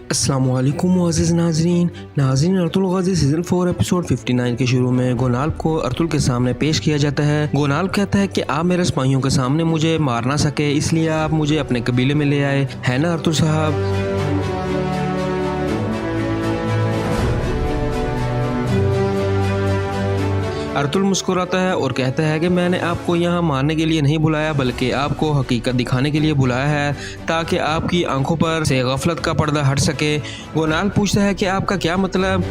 अस्सलामुअलैकुम मुअज़्ज़िज़ नाज़रीन अर्तुल Ghazi season 4 episode 59 के शुरू में गोनाल्ब को अर्तुल के सामने पेश किया जाता है। गोनाल्ब कहता है कि आप मेरे सिपाहियों के सामने मुझे मार ना सके, इसलिए आप मुझे अपने कबीले में ले आए, है ना अर्तुल साहब। अर्तुल मुस्कुराता है और कहता है कि मैंने आपको यहाँ मारने के लिए नहीं बुलाया, बल्कि आपको हकीकत दिखाने के लिए बुलाया है, ताकि आपकी आंखों पर से गफलत का पर्दा हट सके। गोनाल्ब पूछता है कि आपका क्या मतलब।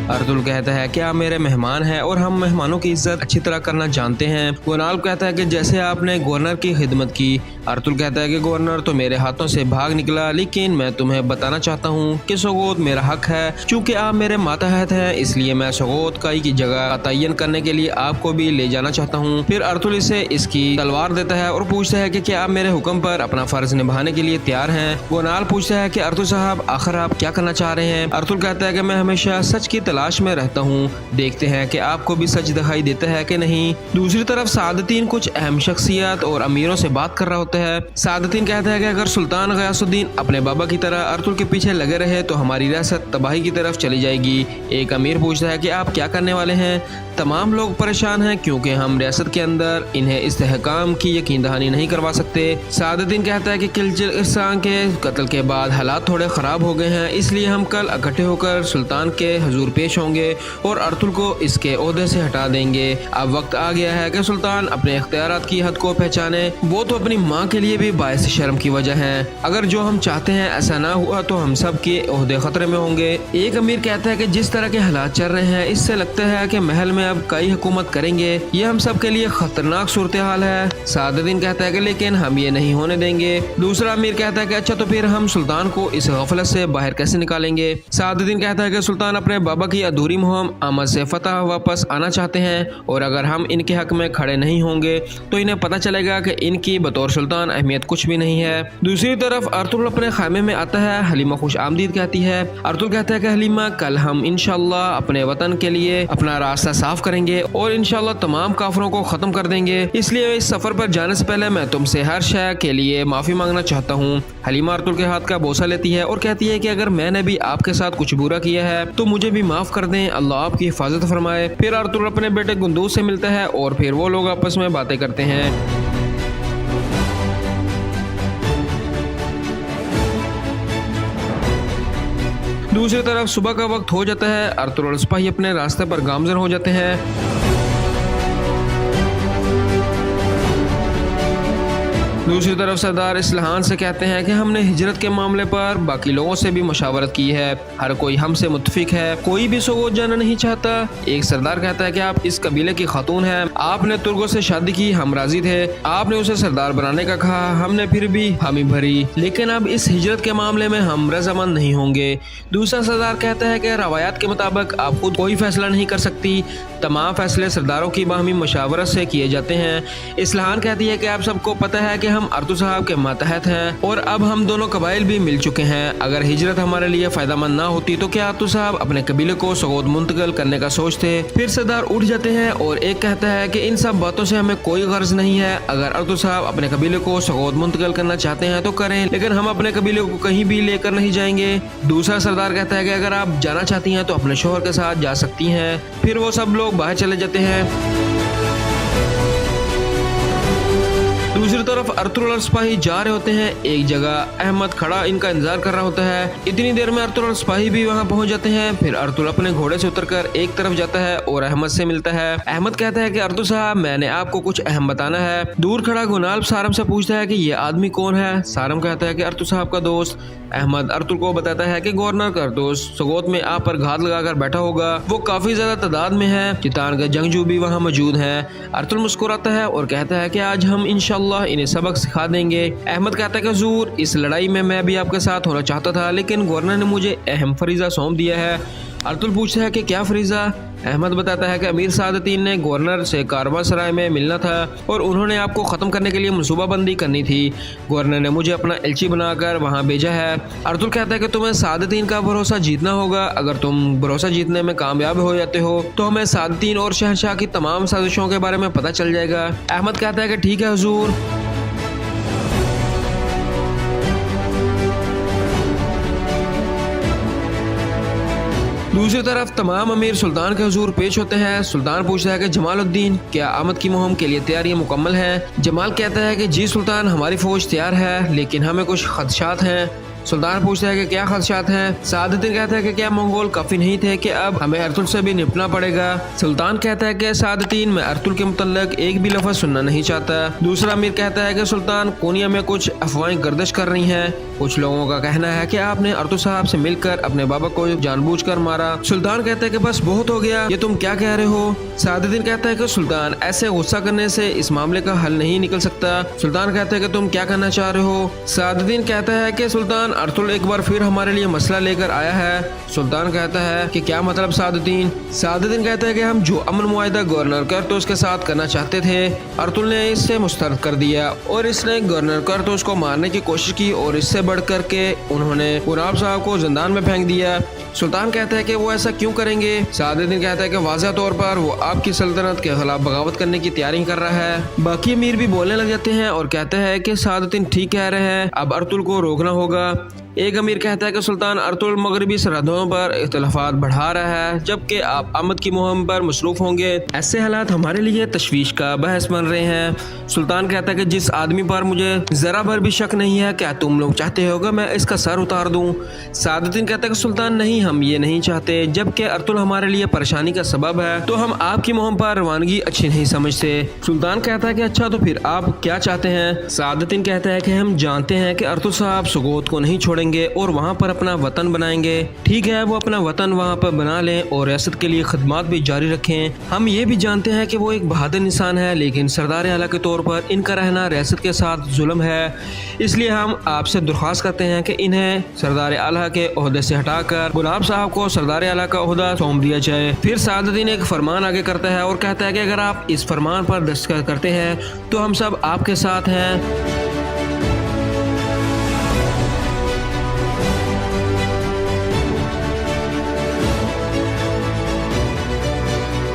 अर्तुल कहता है कि आप मेरे मेहमान हैं और हम मेहमानों की इज्जत अच्छी तरह करना जानते हैं। गोनाल्ब कहता है कि जैसे आपने गवर्नर की खिदमत की। अर्तुल कहता है कि गवर्नर तो मेरे हाथों से भाग निकला, लेकिन मैं तुम्हें बताना चाहता हूँ कि सगोत मेरा हक है। चूँकि आप मेरे मातहत हैं, इसलिए मैं सगोत काई की जगह का तयन करने के लिए आपको भी ले जाना चाहता हूँ। फिर अर्तुल इसे इसकी तलवार देता है और पूछता है कि क्या आप मेरे हुक्म पर अपना फर्ज निभाने के लिए तैयार हैं। गोनाल्ब पूछता है कि अर्तुल साहब, आखिर आप क्या करना चाह रहे हैं। अर्तुल कहता है कि मैं हमेशा सच की तलाश में रहता हूँ, देखते हैं कि आपको भी सच दिखाई देता है कि नहीं। दूसरी तरफ सादतीन कुछ अहम शख्सियत और अमीरों से बात कर रहा होता है। सादतीन कहता है कि अगर सुल्तान गयासुद्दीन अपने बाबा की तरह अर्तुल के पीछे लगे रहे तो हमारी रियासत तबाही की तरफ चली जाएगी। एक अमीर पूछता है कि आप क्या करने वाले हैं। तमाम लोग परेशान हैं क्योंकि हम रियासत के अंदर इन्हें इस्तेहकाम की यकीन दहानी नहीं करवा सकते। सादतीन कहता है कि किलजिल इरसान के कत्ल के बाद हालात थोड़े ख़राब हो गए हैं, इसलिए हम कल इकट्ठे होकर सुल्तान के हुजूर पेश होंगे और अर्तुल को इसके ओहदे से हटा देंगे। अब वक्त आ गया है कि सुल्तान अपने इख्तियारात की हद को पहचाने। वो तो अपनी माँ के लिए भी बायस शर्म की वजह है। अगर जो हम चाहते हैं ऐसा ना हुआ तो हम सब के ओहदे खतरे में होंगे। एक अमीर कहता है कि जिस तरह के हालात चल रहे हैं, इससे लगता है कि महल में अब कई हुकूमत करेंगे। ये हम सब के लिए खतरनाक सूरत हाल है। सादतीन कहता है कि लेकिन हम ये नहीं होने देंगे। दूसरा अमीर कहता है कि अच्छा, तो फिर हम सुल्तान को इस गफलत से बाहर कैसे निकालेंगे। सादतीन कहता है कि सुल्तान अपने बाबा की अधूरी मुहिम आमद से फतह वापस आना चाहते हैं, और अगर हम इनके हक में खड़े नहीं होंगे तो इन्हें पता चलेगा कि इनकी बतौर सुल्तान अहमियत कुछ भी नहीं है। दूसरी तरफ अर्तुल अपने खामे में आता है। हलीमा खुश आमदीद कहती है। अर्तुल कहता है कि हलीमा, कल हम इंशाल्लाह अपने वतन के लिए अपना रास्ता साफ करेंगे और इंशाल्लाह तमाम काफरों को खत्म कर देंगे। इसलिए इस सफर पर जाने से पहले मैं तुमसे हर शय के लिए माफी मांगना चाहता हूँ। हलीमा अर्तुल के हाथ का बोसा लेती है और कहती है कि अगर मैंने भी आपके साथ कुछ बुरा किया है तो मुझे भी माफ कर दें, अल्लाह आपकी हिफाजत फरमाए। फिर अर्तुल अपने बेटे गुंदूज से मिलता है और फिर वो लोग आपस में बातें करते हैं। दूसरी तरफ सुबह का वक्त हो जाता है। अर्तुल और सिपाही अपने रास्ते पर गामजन हो जाते हैं। दूसरी तरफ सरदार इस्लाहान से कहते हैं कि हमने हिजरत के मामले पर बाकी लोगों से भी मशावरत की है, हर कोई हमसे मुत्तफिक है, कोई भी सगोत जाना नहीं चाहता। एक सरदार कहता है कि आप इस कबीले की खातून हैं, आपने तुर्कों से शादी की, हम राजी थे, आपने उसे सरदार बनाने का कहा, हमने फिर भी हामी भरी, लेकिन अब इस हिजरत के मामले में हम रजामंद नहीं होंगे। दूसरा सरदार कहता है कि रवायात के मुताबिक आप खुद कोई फैसला नहीं कर सकती, तमाम फैसले सरदारों की बाहमी मशावरत से किए जाते हैं। इस्लाहान कहती है कि आप सबको पता है कि हम अर्तुल साहब के मातहत हैं और अब हम दोनों कबाइल भी मिल चुके हैं। अगर हिजरत हमारे लिए फायदेमंद ना होती तो क्या अर्तुल साहब अपने कबीले को सगोत मुंतकिल करने का सोचते। फिर सरदार उठ जाते हैं और एक कहता है कि इन सब बातों से हमें कोई गर्ज नहीं है, अगर अर्तुल साहब अपने कबीले को सगोत मुंतकिल करना चाहते हैं तो करें, लेकिन हम अपने कबीले को कहीं भी लेकर नहीं जाएंगे। दूसरा सरदार कहता है कि अगर आप जाना चाहती हैं तो अपने शोहर के साथ जा सकती हैं। फिर वो सब लोग बाहर चले जाते हैं। दूसरी तरफ अर्तुल और सिपाही जा रहे होते हैं। एक जगह अहमद खड़ा इनका इंतजार कर रहा होता है। इतनी देर में अर्तुल और सिपाही भी वहां पहुंच जाते हैं। फिर अर्तुल अपने घोड़े से उतरकर एक तरफ जाता है और अहमद से मिलता है। अहमद कहता है कि अर्तुल साहब, मैंने आपको कुछ अहम बताना है। दूर खड़ा गोनाल्ब सारम से पूछता है कि ये आदमी कौन है। सारम कहता है कि अर्तुल साहब का दोस्त। अहमद अर्तुल को बताता है कि गवर्नर का दोस्त सगोत में आप पर घात लगाकर बैठा होगा, वो काफी ज्यादा तादाद में है, चितान के जंगजू भी वहाँ मौजूद हैं। अर्तुल मुस्कुराता है और कहता है कि आज हम इंशाल्लाह इन्हें सबक सिखा देंगे। अहमद कहता है कि हुजूर, इस लड़ाई में मैं भी आपके साथ होना चाहता था, लेकिन गवर्नर ने मुझे अहम फरीजा सौंप दिया है। अर्तुल पूछता है कि क्या फरीजा। अहमद बताता है कि अमीर सादतीन ने गवर्नर से कारवां सराय में मिलना था और उन्होंने आपको ख़त्म करने के लिए मनसूबाबंदी करनी थी। गवर्नर ने मुझे अपना एलची बनाकर वहां भेजा है। अर्तुल कहता है कि तुम्हें सादतीन का भरोसा जीतना होगा। अगर तुम भरोसा जीतने में कामयाब हो जाते हो तो हमें सादतीन और शहंशाह की तमाम साजिशों के बारे में पता चल जाएगा। अहमद कहता है कि ठीक है हुजूर। दूसरी तरफ तमाम अमीर सुल्तान के हुजूर पेश होते हैं। सुल्तान पूछता है कि जमालुद्दीन, क्या आमद की मुहिम के लिए तैयारियां मुकम्मल हैं? जमाल कहता है कि जी सुल्तान, हमारी फौज तैयार है, लेकिन हमें कुछ खदशात हैं। सुल्तान पूछता है कि क्या खदशात हैं? सादुद्दीन कहता है कि क्या मंगोल काफी नहीं थे कि अब हमें अर्तुल से भी निपटना पड़ेगा? सुल्तान कहता है कि सादुद्दीन, मैं अर्तुल के मुतल्लिक एक भी लफ्ज़ सुनना नहीं चाहता। दूसरा अमीर कहता है कि सुल्तान, कोनिया में कुछ अफवाहें गर्दिश कर रही हैं। कुछ लोगों का कहना है कि आपने अर्तुल साहब से मिलकर अपने बाबा को जानबूझकर मारा। सुल्तान कहता है कि बस बहुत हो गया, ये तुम क्या कह रहे हो? सादुद्दीन कहता है कि सुल्तान, ऐसे गुस्सा करने से इस मामले का हल नहीं निकल सकता। सुल्तान कहता है कि तुम क्या कहना चाह रहे हो? सादुद्दीन कहता है कि सुल्तान, अर्तुल एक बार फिर हमारे लिए मसला लेकर आया है। सुल्तान कहता है कि क्या मतलब सादुद्दीन? सादुद्दीन कहता है कि हम जो अमन मुआहिदा गवर्नर कर्तुस के साथ करना चाहते थे, अर्तुल ने इससे मुस्तरद कर दिया और इसने गवर्नर कर्तुस को मारने की कोशिश की और इससे बढ़कर के उन्होंने गुलाब साहब को जिंदान में फेंक दिया। सुल्तान कहता है कि वो ऐसा क्यों करेंगे? सादुद्दीन कहता है कि वाज़ह तौर पर वो आपकी सल्तनत के खिलाफ बगावत करने की तैयारी कर रहा है। बाकी अमीर भी बोलने लग जाते हैं और कहते हैं कि सादुद्दीन ठीक कह रहे हैं, अब अर्तुल को रोकना होगा। एक अमीर कहता है कि सुल्तान, अर्तुल मगरबी सरहदों पर इख्तिलाफात बढ़ा रहा है, जबकि आप आमद की मुहिम पर मसरूफ होंगे। ऐसे हालात हमारे लिए तशवीश का बहस बन रहे हैं। सुल्तान कहता है कि जिस आदमी पर मुझे जरा भर भी शक नहीं है, क्या तुम लोग चाहते होगा मैं इसका सर उतार दूं? सादुद्दीन कहता है कि सुल्तान, नहीं, हम ये नहीं चाहते। जबकि अर्तुल हमारे लिए परेशानी का सबब है, तो हम आपकी मुहिम पर रवानगी अच्छी नहीं समझते। सुल्तान कहता है कि अच्छा, तो फिर आप क्या चाहते हैं? सादुद्दीन कहता है कि हम जानते हैं कि अर्तुल साहब सुगोत को नहीं छोड़ेंगे और वहाँ पर अपना वतन बनाएंगे। ठीक है, वो अपना वतन वहाँ पर बना लें और रियासत के लिए खदमात भी जारी रखें। हम ये भी जानते हैं कि वो एक बहादुर इंसान है, लेकिन सरदार आला के तौर पर इनका रहना रियासत के साथ जुल्म है। इसलिए हम आपसे दरख्वास्त करते हैं कि इन्हें सरदार आला के ओहदे से हटाकर गुलाब साहब को सरदार आला का ओहदा सौंप दिया जाए। फिर सादुद्दीन एक फरमान आगे करता है और कहता है कि अगर आप इस फरमान पर दस्तखत करते हैं तो हम सब आपके साथ हैं।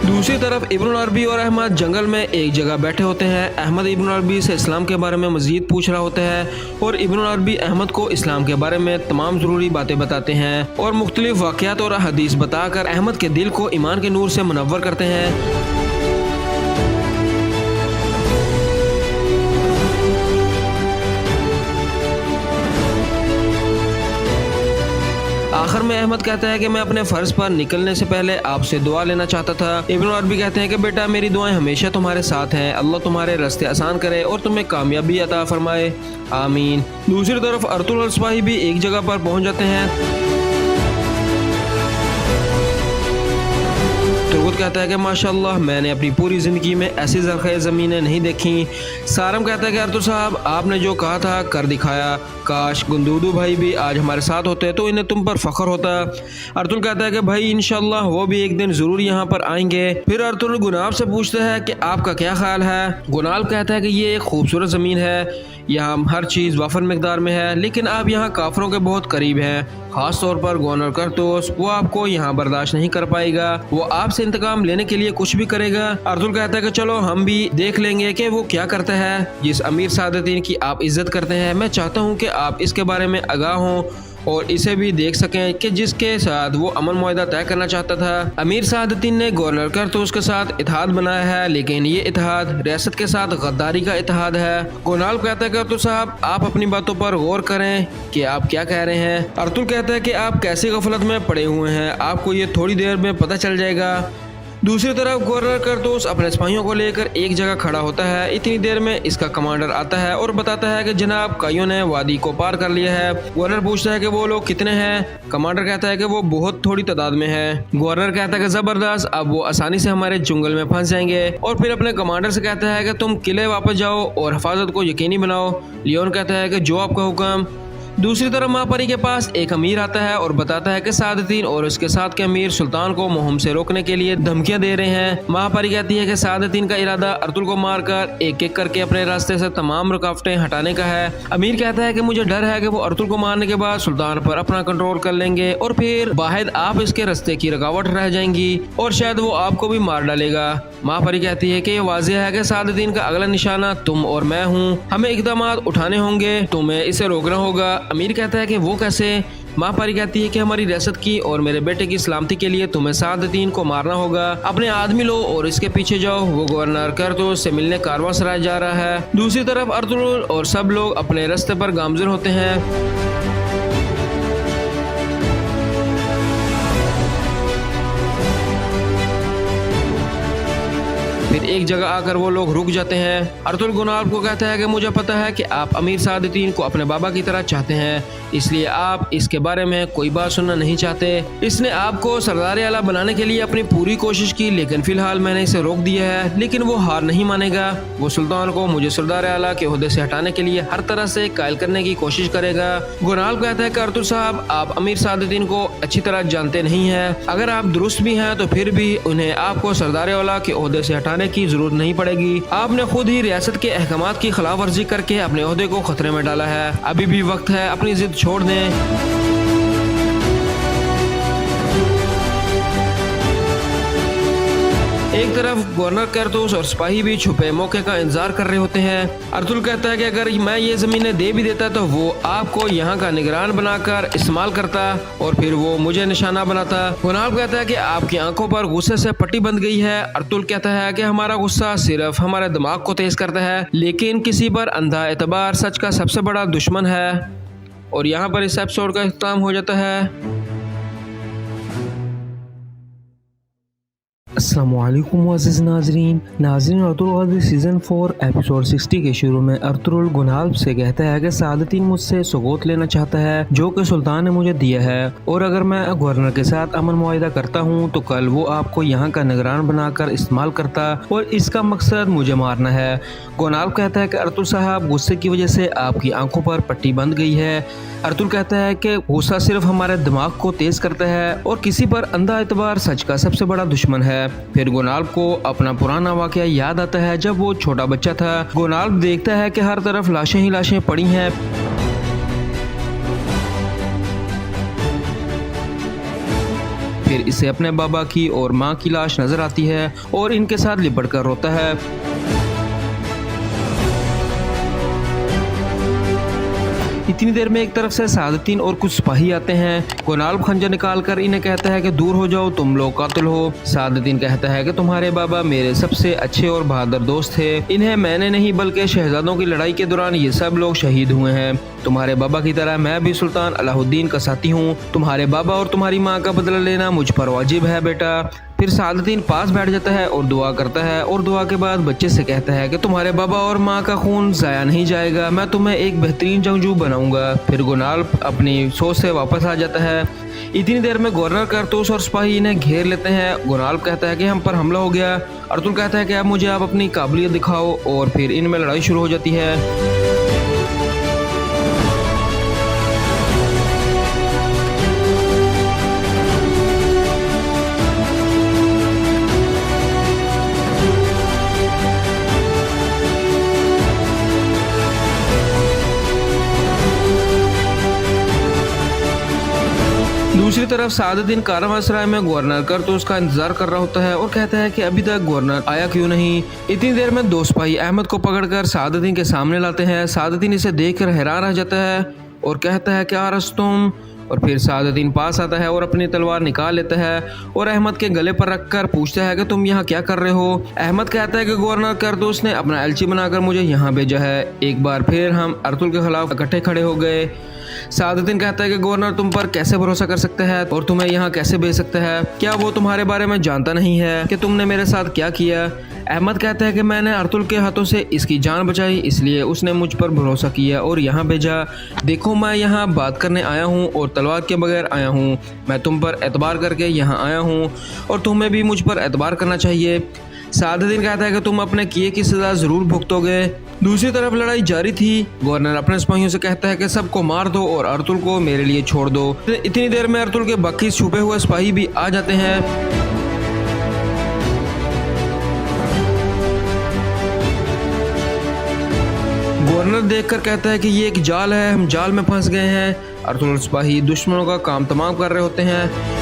दूसरी तरफ इब्न अरबी और अहमद जंगल में एक जगह बैठे होते हैं। अहमद इब्न अरबी से इस्लाम के बारे में मजीद पूछ रहा होता है और इब्न अरबी अहमद को इस्लाम के बारे में तमाम ज़रूरी बातें बताते हैं और मुख्तलिफ वाक़यात और हदीस बताकर अहमद के दिल को ईमान के नूर से मुनव्वर करते हैं। आखिर में अहमद कहता है कि मैं अपने फ़र्ज पर निकलने से पहले आपसे दुआ लेना चाहता था। इब्न अरबी कहते हैं कि बेटा, मेरी दुआएं हमेशा तुम्हारे साथ हैं। अल्लाह तुम्हारे रास्ते आसान करे और तुम्हें कामयाबी अता फरमाए, आमीन। दूसरी तरफ अर्तुल और सिपाही भी एक जगह पर पहुंच जाते हैं। तुर्गुत कहता है कि माशाअल्लाह, मैंने अपनी पूरी ज़िंदगी में ऐसी ज़रख़ेज़ ज़मीनें नहीं देखी। सारम कहता है कि अर्तुल साहब, आपने जो कहा था कर दिखाया। काश गुंदूदू भाई भी आज हमारे साथ होते तो इन्हें तुम पर फ़ख्र होता। अर्तुल कहता है कि भाई इंशाअल्लाह वो भी एक दिन ज़रूर यहाँ पर आएंगे। फिर अर्तुल गुनाब से पूछता है कि आपका क्या ख्याल है? गुनाब कहता है कि ये एक खूबसूरत ज़मीन है, यहाँ हर चीज़ वाफर मकदार में है, लेकिन आप यहाँ काफरों के बहुत करीब हैं। खास तौर पर गवर्नर कर्तुस, वो आपको यहाँ बर्दाश्त नहीं कर पाएगा। वो आपसे इंतकाम लेने के लिए कुछ भी करेगा। अर्तुल कहता है कि चलो हम भी देख लेंगे कि वो क्या करता है। जिस अमीर सादुद्दीन की आप इज्जत करते हैं, मैं चाहता हूँ कि आप इसके बारे में आगाह हों और इसे भी देख सकें कि जिसके साथ वो अमन मुआहिदा तय करना चाहता था। अमीर सादुद्दीन ने गवर्नर कर्तुस के साथ इत्तेहाद बनाया है, लेकिन ये इत्तेहाद रियासत के साथ गद्दारी का इत्तेहाद है। गोनाल कहता है कि अर्तुल साहब, आप अपनी बातों पर गौर करें कि आप क्या कह रहे हैं। अर्तुल कहता है कि आप कैसी गफलत में पड़े हुए हैं, आपको ये थोड़ी देर में पता चल जाएगा। दूसरी तरफ गवर्नर कर्तुस अपने सिपाहियों को लेकर एक जगह खड़ा होता है। इतनी देर में इसका कमांडर आता है और बताता है कि जनाब, काइयों ने वादी को पार कर लिया है। गवर्नर पूछता है कि वो लोग कितने हैं? कमांडर कहता है कि वो बहुत थोड़ी तादाद में है। गवर्नर कहता है कि जबरदस्त, अब वो आसानी से हमारे जंगल में फंस जाएंगे। और फिर अपने कमांडर से कहता है कि तुम किले वापस जाओ और हिफाजत को यकीनी बनाओ। लियोन कहता है कि जो आपका हुक्म। दूसरी तरफ महापरी के पास एक अमीर आता है और बताता है कि सादुद्दीन और उसके साथ के अमीर सुल्तान को मुहिम से रोकने के लिए धमकियां दे रहे हैं। महापरी कहती है कि सादुद्दीन का इरादा अर्तुल को मारकर एक एक करके अपने रास्ते से तमाम रुकावटें हटाने का है। अमीर कहता है कि मुझे डर है कि वो अर्तुल को मारने के बाद सुल्तान पर अपना कंट्रोल कर लेंगे और फिर वाहिद आप इसके रास्ते की रुकावट रह जाएंगी और शायद वो आपको भी मार डालेगा। महापरी कहती है कि ये वाज़ेह है कि सादुद्दीन का अगला निशाना तुम और मैं हूँ। हमें इकदाम उठाने होंगे, तुम्हें इसे रोकना होगा। अमीर कहता है कि वो कैसे। माँ परी कहती है कि हमारी रियासत की और मेरे बेटे की सलामती के लिए तुम्हें सादतीन को मारना होगा। अपने आदमी लो और इसके पीछे जाओ। वो गवर्नर करतुस से मिलने कारवांसराय जा रहा है। दूसरी तरफ अर्तुगरुल और सब लोग अपने रास्ते पर गामजन होते हैं। फिर एक जगह आकर वो लोग रुक जाते हैं। अर्तुगरुल गुनाल को कहता है कि मुझे पता है कि आप अमीर सादतीन को अपने बाबा की तरह चाहते हैं, इसलिए आप इसके बारे में कोई बात सुनना नहीं चाहते। इसने आपको सरदार आला बनाने के लिए अपनी पूरी कोशिश की, लेकिन फिलहाल मैंने इसे रोक दिया है। लेकिन वो हार नहीं मानेगा। वो सुल्तान को मुझे सरदार आला के ओहदे से हटाने के लिए हर तरह से कायल करने की कोशिश करेगा। गुनाल कहता है कि अर्तुगरुल साहब, आप अमीर सादतीन को अच्छी तरह जानते नहीं हैं। अगर आप दुरुस्त भी हैं तो फिर भी उन्हें आपको सरदार आला के ओहदे से हटाने की जरूरत नहीं पड़ेगी। आपने खुद ही रियासत के अहकामात की खिलाफ वर्जी करके अपने ओहदे को खतरे में डाला है। अभी भी वक्त है, अपनी जिद छोड़ दें। एक तरफ गवर्नर करतुस और सिपाही भी छुपे मौके का इंतजार कर रहे होते हैं। अर्तुगरुल कहता है कि अगर मैं ये जमीनें दे भी देता तो वो आपको यहाँ का निगरान बनाकर इस्तेमाल करता और फिर वो मुझे निशाना बनाता। गुनाल कहता है कि आपकी आंखों पर गुस्से से पट्टी बंध गई है। अर्तुगरुल कहता है कि हमारा गुस्सा सिर्फ हमारे दिमाग को तेज करता है, लेकिन किसी पर अंधा एतबार सच का सबसे बड़ा दुश्मन है। और यहाँ पर इस एपिसोड का इख्तिताम हो जाता है। अस्सलामुअलैकुम मुअज़्ज़िज़ नाज़रीन अर्तुगरुल ग़ाज़ी सीज़न 4 एपिसोड 60 के शुरू में अर्तुगरुल गुनाल से कहता है कि सादतीन मुझसे सुगोत लेना चाहता है जो कि सुल्तान ने मुझे दिया है, और अगर मैं गवर्नर के साथ अमन मुआहिदा करता हूँ तो कल वो आपको यहाँ का निगरान बनाकर इस्तेमाल करता और इसका मकसद मुझे मारना है। गुनाल कहता है कि अर्तुगरुल साहब, गुस्से की वजह से आपकी आंखों पर पट्टी बंध गई है। अर्तुगरुल कहता है कि गुस्सा सिर्फ हमारे दिमाग को तेज करता है और किसी पर अंधा एतबार सच का सबसे बड़ा दुश्मन है। फिर गुनाल को अपना पुराना वाकया याद आता है जब वो छोटा बच्चा था। गुनाल देखता है कि हर तरफ लाशें ही लाशें पड़ी हैं। फिर इसे अपने बाबा की और माँ की लाश नजर आती है और इनके साथ लिपट कर रोता है। इतनी देर में एक तरफ से सादतीन और कुछ सिपाही आते हैं। गुनाल खंजर निकालकर इन्हें कहता है कि दूर हो जाओ, तुम लोग कातिल हो। सादतीन कहता है कि तुम्हारे बाबा मेरे सबसे अच्छे और बहादुर दोस्त थे। इन्हें मैंने नहीं बल्कि शहजादों की लड़ाई के दौरान ये सब लोग शहीद हुए हैं। तुम्हारे बाबा की तरह मैं भी सुल्तान अलाउद्दीन का साथी हूँ। तुम्हारे बाबा और तुम्हारी माँ का बदला लेना मुझ पर वाजिब है बेटा। फिर सादतीन पास बैठ जाता है और दुआ करता है और दुआ के बाद बच्चे से कहता है कि तुम्हारे बाबा और माँ का खून जाया नहीं जाएगा, मैं तुम्हें एक बेहतरीन जंगजू बनाऊंगा। फिर गुनाल अपनी सोच से वापस आ जाता है। इतनी देर में गवर्नर करतुस और सिपाही इन्हें घेर लेते हैं। गुनाल कहता है कि हम पर हमला हो गया। अर्तुगरुल कहता है कि अब मुझे आप अपनी काबिलियत दिखाओ और फिर इनमें लड़ाई शुरू हो जाती है। दूसरी तरफ सादतीन कारवांसराय में गवर्नर करतुस का इंतजार कर रहा होता है और कहता है कि अभी तक गवर्नर आया क्यों नहीं। इतनी देर में दो सिपाही अहमद को पकड़कर सादतीन के सामने लाते हैं। सादतीन इसे देखकर हैरान रह जाता है और कहता है कि आरस तुम। और फिर सादतीन पास आता है और अपनी तलवार निकाल लेता है और अहमद के गले पर रखकर पूछता है कि तुम यहाँ क्या कर रहे हो। अहमद कहता है कि गवर्नर करतुस ने अपना एलची बनाकर मुझे यहाँ भेजा है। एक बार फिर हम अर्तुगरुल के खिलाफ इकट्ठे खड़े हो गए। सादतीन कहता है कि गवर्नर तुम पर कैसे भरोसा कर सकता है और तुम्हें यहाँ कैसे भेज सकता है, क्या वो तुम्हारे बारे में जानता नहीं है कि तुमने मेरे साथ क्या किया। अहमद कहता है कि मैंने अर्तुगरुल के हाथों से इसकी जान बचाई, इसलिए उसने मुझ पर भरोसा किया और यहाँ भेजा। देखो मैं यहाँ बात करने आया हूँ और तलवार के बगैर आया हूँ। मैं तुम पर एतबार करके यहाँ आया हूँ और तुम्हें भी मुझ पर एतबार करना चाहिए। सादतीन कहता है कि तुम अपने किए की सजा जरूर भुगतोगे। दूसरी तरफ लड़ाई जारी थी। गवर्नर अपने सिपाहियों से कहता है कि सबको मार दो और अर्तुगरुल को मेरे लिए छोड़ दो। इतनी देर में अर्तुगरुल के बाकी छुपे हुए सिपाही भी आ जाते हैं। गवर्नर देखकर कहता है कि ये एक जाल है, हम जाल में फंस गए हैं। अर्तुगरुल सिपाही दुश्मनों का काम तमाम कर रहे होते हैं।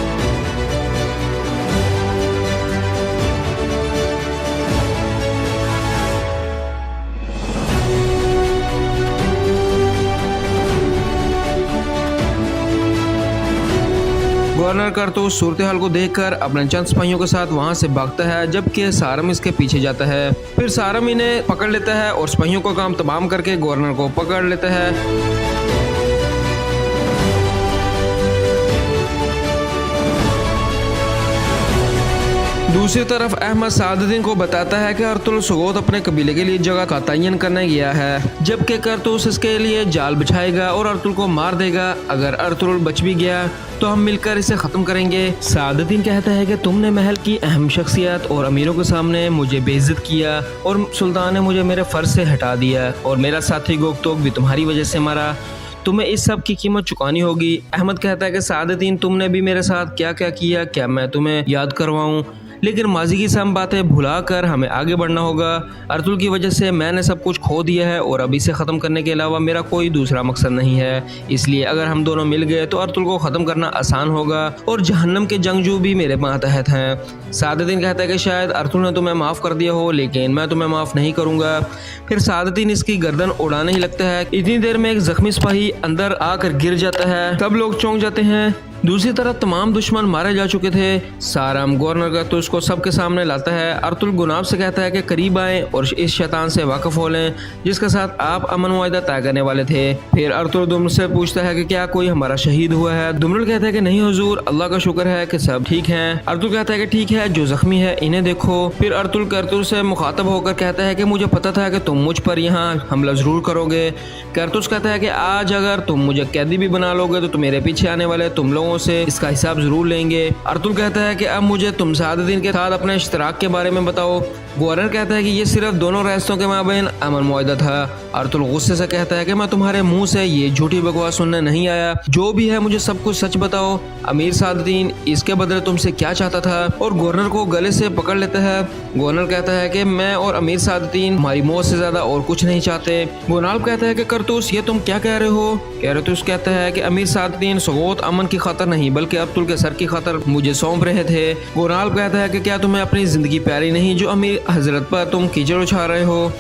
गवर्नर करतूस सूरत हाल को देखकर अपने चंद सिपाहियों के साथ वहाँ से भागता है, जबकि सारम इसके पीछे जाता है। फिर सारम इन्हें पकड़ लेता है और सिपाहियों का काम तमाम करके गवर्नर को पकड़ लेता है। दूसरी तरफ अहमद सादुद्दीन को बताता है कि अर्तुल सुगोत अपने कबीले के लिए जगह का तयन करने गया है, जबकि करतूस इसके लिए जाल बिछाएगा और अर्तुल को मार देगा। अगर अर्तुल बच भी गया तो हम मिलकर इसे ख़त्म करेंगे। सादुद्दीन कहता है कि तुमने महल की अहम शख्सियत और अमीरों के सामने मुझे बेइज्जत किया और सुल्तान ने मुझे मेरे फ़र्ज से हटा दिया और मेरा साथी गोकतोक भी तुम्हारी वजह से मरा। तुम्हें इस सब की कीमत चुकानी होगी। अहमद कहता है कि सादुद्दीन, तुमने भी मेरे साथ क्या क्या किया, क्या मैं तुम्हें याद करवाऊँ? लेकिन माजी की सब बातें भुलाकर हमें आगे बढ़ना होगा। अर्तुल की वजह से मैंने सब कुछ खो दिया है और अब इसे ख़त्म करने के अलावा मेरा कोई दूसरा मकसद नहीं है। इसलिए अगर हम दोनों मिल गए तो अर्तुल को ख़त्म करना आसान होगा और जहन्नम के जंगजू भी मेरे मातहत हैं। सादुद्दीन कहता है कि शायद अर्तुल ने तुम्हें माफ़ कर दिया हो, लेकिन मैं तुम्हें माफ़ नहीं करूँगा। फिर सादुद्दीन इसकी गर्दन उड़ाने ही लगता है। इतनी देर में एक जख्मी सिपाही अंदर आकर गिर जाता है। तब लोग चौंक जाते हैं। दूसरी तरफ तमाम दुश्मन मारे जा चुके थे। सारम गवर्नर करतूस को सबके सामने लाता है। अर्तुल गुनाब से कहता है कि करीब आएं और इस शैतान से वाकिफ हो लें जिसके साथ आप अमन मुआहदा तय करने वाले थे। फिर अर्तुल दुमरुल से पूछता है कि क्या कोई हमारा शहीद हुआ है। दुमरुल कहता है कि नहीं हुजूर, अल्लाह का शुक्र है कि सब ठीक हैं। अर्तुल कहता है कि ठीक है, जो जख्मी है इन्हें देखो। फिर अर्तुल करतूस से मुखातब होकर कहता है कि मुझे पता था कि तुम मुझ पर यहाँ हमला जरूर करोगे। करतूस कहता है कि आज अगर तुम मुझे कैदी भी बना लोगे तो मेरे पीछे आने वाले तुम लोगों से इसका हिसाब जरूर लेंगे। अर्तुल कहता है कि अब मुझे तुम सादुद्दीन के साथ अपने इश्तराक के बारे में बताओ। गवर्नर कहता है कि ये सिर्फ दोनों रियासतों के माबैन अमन मुआहदा था। अर्तुल गुस्से से कहता है कि मैं तुम्हारे मुंह से ये झूठी बकवास सुनने नहीं आया, जो भी है मुझे सब कुछ सच बताओ। अमीर सादुद्दीन इसके बदले तुमसे क्या चाहता था? और गवर्नर को गले से पकड़ लेता है। गवर्नर कहता है कि मैं और अमीर सादुद्दीन हमारी मौत से ज्यादा और कुछ नहीं चाहते। गुनाब कहता है कि करतूस, ये तुम क्या कह रहे हो? करतूस कहता है कि अमीर सादुद्दीन सुगोत अमन की खातर नहीं बल्कि अर्तुल के सर की खातर मुझे सौंप रहे थे। गुनाब कहता है कि क्या तुम्हें अपनी जिंदगी प्यारी नहीं जो अमीर हजरत पर तुम कीचड़ उछाल रहे हो?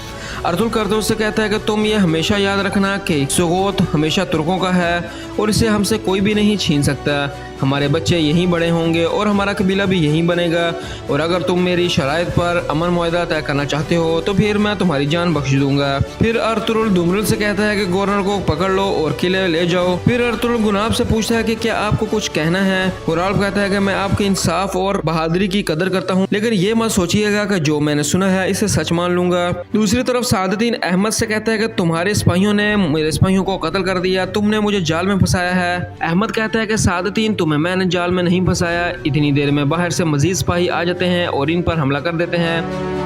अर्तुल करतूस से कहता है कि तुम ये हमेशा याद रखना कि सुगोत हमेशा तुर्कों का है और इसे हमसे कोई भी नहीं छीन सकता। हमारे बच्चे यहीं बड़े होंगे और हमारा कबीला भी यहीं बनेगा। और अगर तुम मेरी शराइत पर अमन मुआहदा तय करना चाहते हो तो फिर मैं तुम्हारी जान बख्श दूंगा। फिर अर्तुल दुमरुल से कहता है कि गवर्नर को पकड़ लो और किले ले जाओ। फिर अर्तुल गुनाब से पूछता है कि क्या आपको कुछ कहना है? गुनाब कहता है कि मैं आपके इंसाफ और बहादुरी की कदर करता हूँ, लेकिन ये मत सोचिएगा कि जो मैंने सुना है इसे सच मान लूंगा। दूसरी तरफ सादुद्दीन अहमद से कहता है कि तुम्हारे सिपाहियों ने मेरे सिपाहियों को कत्ल कर दिया, तुमने मुझे जाल में फंसाया है। अहमद कहता है कि सादुद्दीन, मैंने जाल में नहीं फंसाया। इतनी देर में बाहर से मजीद सिपाही आ जाते हैं और इन पर हमला कर देते हैं।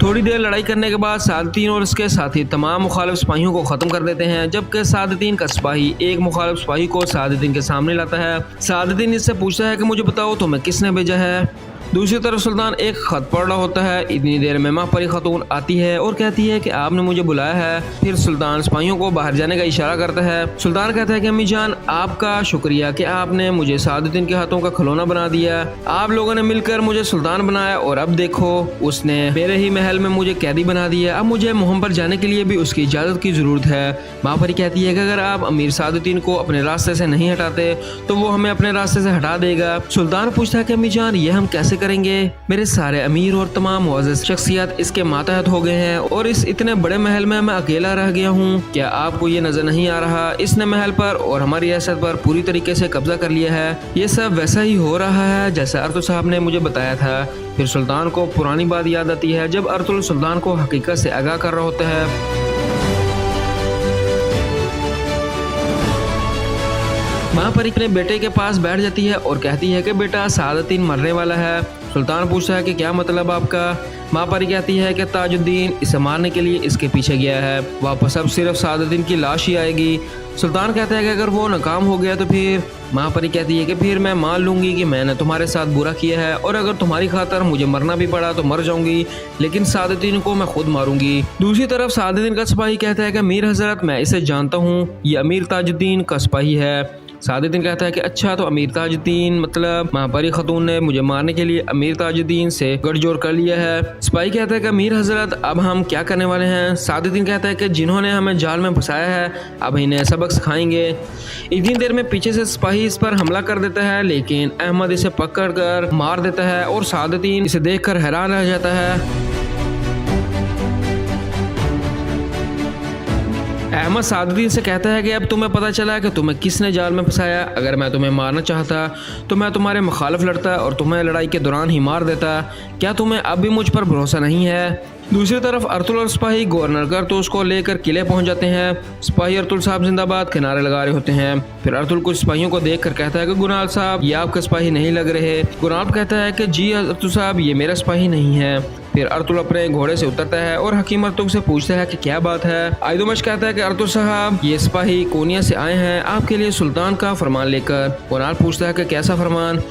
थोड़ी देर लड़ाई करने के बाद सादुद्दीन और उसके साथी तमाम मुखालिफ सिपाहियों को ख़त्म कर देते हैं, जबकि सादुद्दीन का सिपाही एक मुखालिफ सिपाही को सादुद्दीन के सामने लाता है। सादुद्दीन इससे पूछता है कि मुझे बताओ तुम्हें किसने भेजा है। दूसरी तरफ सुल्तान एक खत पढ़ रहा होता है। इतनी देर में मापरी खातून आती है और कहती है कि आपने मुझे बुलाया है। फिर सुल्तान सिपाहियों को बाहर जाने का इशारा करता है। सुल्तान कहता है कि अम्मी जान, आपका शुक्रिया कि आपने मुझे सादुद्दीन के हाथों का खिलौना बना दिया। आप लोगों ने मिलकर मुझे सुल्तान बनाया और अब देखो उसने मेरे ही महल में मुझे कैदी बना दिया। अब मुझे मुहम पर जाने के लिए भी उसकी इजाज़त की ज़रूरत है। मापरी कहती है कि अगर आप अमीर सादुद्दीन को अपने रास्ते से नहीं हटाते तो वो हमें अपने रास्ते से हटा देगा। सुल्तान पूछता है कि अम्मी जान, ये हम कैसे करेंगे? मेरे सारे अमीर और तमाम मुअज़्ज़ज़ शख्सियत इसके मातहत हो गए हैं और इस इतने बड़े महल में मैं अकेला रह गया हूँ। क्या आपको ये नजर नहीं आ रहा? इसने महल पर और हमारी रियासत पर पूरी तरीके से कब्जा कर लिया है। ये सब वैसा ही हो रहा है जैसा अर्तुल साहब ने मुझे बताया था। फिर सुल्तान को पुरानी बात याद आती है जब अर्तुल सुल्तान को हकीकत से आगाह कर रहा होता है। माँ परी अपने बेटे के पास बैठ जाती है और कहती है कि बेटा, सादुद्दीन मरने वाला है। सुल्तान पूछता है कि क्या मतलब आपका? माँ परी कहती है कि ताजुद्दीन इसे मारने के लिए इसके पीछे गया है। वापस अब सिर्फ सादुद्दीन की लाश ही आएगी। सुल्तान कहता है कि अगर वो नाकाम हो गया तो फिर? माँ परी कहती है कि फिर मैं मान लूंगी कि मैंने तुम्हारे साथ बुरा किया है और अगर तुम्हारी खातर मुझे मरना भी पड़ा तो मर जाऊंगी, लेकिन सादुद्दीन को मैं खुद मारूंगी। दूसरी तरफ सादुद्दीन का सिपाही कहता है कि अमीर हजरत, मैं इसे जानता हूँ, ये अमीर ताजुद्दीन का सिपाही है सादुद्दीन कहता है कि अच्छा, तो अमीर ताजुद्दीन मतलब महापरी खतून ने मुझे मारने के लिए अमीर ताजुद्दीन से गठजोड़ कर लिया है। सिपाही कहता है कि अमीर हजरत, अब हम क्या करने वाले हैं? सादुद्दीन कहता है कि जिन्होंने हमें जाल में फंसाया है अब इन्हें सबक सिखाएंगे। इतनी देर में पीछे से सिपाही इस पर हमला कर देता है, लेकिन अहमद इसे पकड़ कर मार देता है और सादुद्दीन इसे देखकर हैरान रह जाता है। अहमद सादुद्दीन से कहता है कि अब तुम्हें पता चला है कि तुम्हें किसने जाल में फंसाया। अगर मैं तुम्हें मारना चाहता तो मैं तुम्हारे मुखालिफ लड़ता और तुम्हें लड़ाई के दौरान ही मार देता। क्या तुम्हें अब भी मुझ पर भरोसा नहीं है? दूसरी तरफ अर्तुल और सिपाही गवर्नर करतूस को लेकर किले पहुंच जाते हैं। सिपाही अर्तुल साहब जिंदाबाद के नारे लगा रहे होते हैं। फिर अर्तुल कुछ सिपाहियों को देखकर कहता है कि गुनाल साहब, ये आपके सिपाही नहीं लग रहे। गुनाल कहता है कि जी अर्तुल साहब, ये मेरा सिपाही नहीं है। फिर अर्तुल अपने घोड़े से उतरता है और हकीम अर्तुल से पूछता है कि क्या बात है। आइदुमश कहता है कि अर्तुल साहब, ये सिपाही कोनिया से आए हैं आपके लिए सुल्तान का फरमान लेकर। गुनाल पूछता है कि कैसा फरमान?